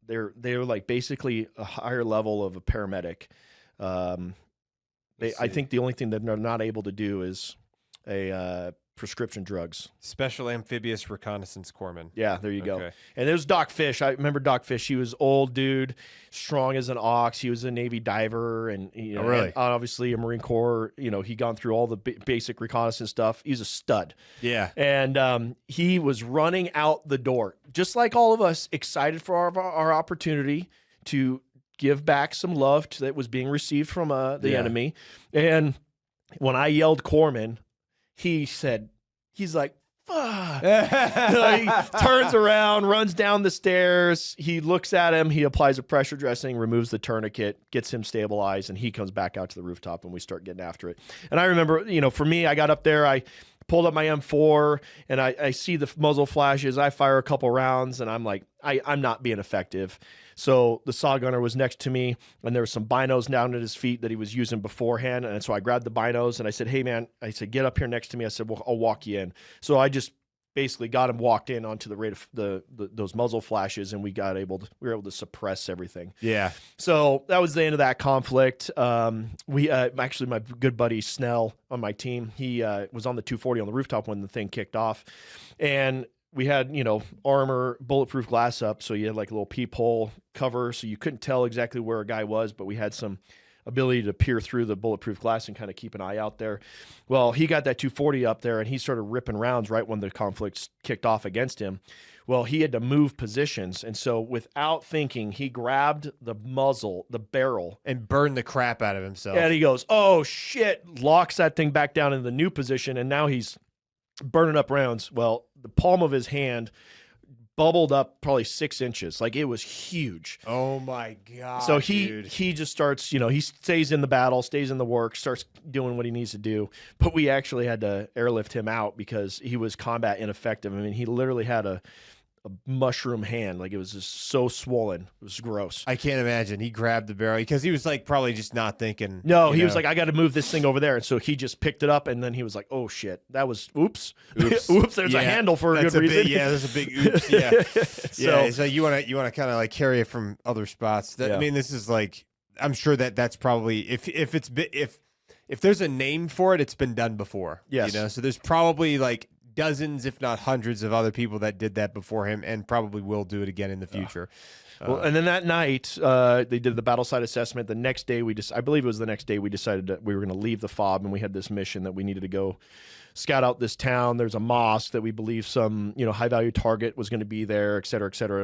they're like basically a higher level of a paramedic. I think the only thing that they're not able to do is a prescription drugs. Special Amphibious Reconnaissance Corpsman. Yeah, there you go. Okay. And there's Doc Fish. I remember Doc Fish. He was old dude, strong as an ox. He was a Navy diver, and really? and obviously a Marine Corps. He gone through all the basic reconnaissance stuff. He's a stud. Yeah. And he was running out the door, just like all of us, excited for our opportunity to give back some love that was being received from the enemy. And when I yelled Corpsman, he's like, fuck. He turns around, runs down the stairs. He looks at him. He applies a pressure dressing, removes the tourniquet, gets him stabilized, and he comes back out to the rooftop and we start getting after it. And I remember, for me, I got up there, I pulled up my M4 and I see the muzzle flashes. I fire a couple rounds and I'm like, I'm not being effective. So the saw gunner was next to me and there were some binos down at his feet that he was using beforehand. And so I grabbed the binos and I said, hey man, get up here next to me. I said, well, I'll walk you in. So I just basically got him walked in onto the rate of those muzzle flashes, and we were able to suppress everything. Yeah. So that was the end of that conflict. We actually, my good buddy Snell on my team, he was on the 240 on the rooftop when the thing kicked off, and we had, armor, bulletproof glass up. So you had like a little peephole cover. So you couldn't tell exactly where a guy was, but we had some ability to peer through the bulletproof glass and kind of keep an eye out there. Well, he got that 240 up there and he started ripping rounds right when the conflict kicked off against him. Well, he had to move positions. And so without thinking, he grabbed the muzzle, the barrel, and burned the crap out of himself. And he goes, oh shit, locks that thing back down in the new position. And now he's burning up rounds. Well, the palm of his hand bubbled up probably 6 inches. Like, it was huge. Oh my God. So he just starts, he stays in the battle, stays in the work, starts doing what he needs to do. But we actually had to airlift him out because he was combat ineffective. I mean, he literally had a mushroom hand. Like, it was just so swollen. It was gross. I can't imagine. He grabbed the barrel because he was like probably just not thinking. No, he was like, I got to move this thing over there. And so he just picked it up, and then he was like, oh shit, that was oops. Oops, there's a handle for a good reason. There's a big oops. Yeah. So you want to kind of like carry it from other spots. I mean, this is like, I'm sure that's probably if there's a name for it, it's been done before. Yes. So there's probably like dozens, if not hundreds, of other people that did that before him and probably will do it again in the future. Well, and then that night, they did the battle site assessment. The next day, I believe it was the next day, we decided that we were going to leave the FOB, and we had this mission that we needed to go scout out this town. There's a mosque that we believe some, high value target was going to be there, et cetera, et cetera.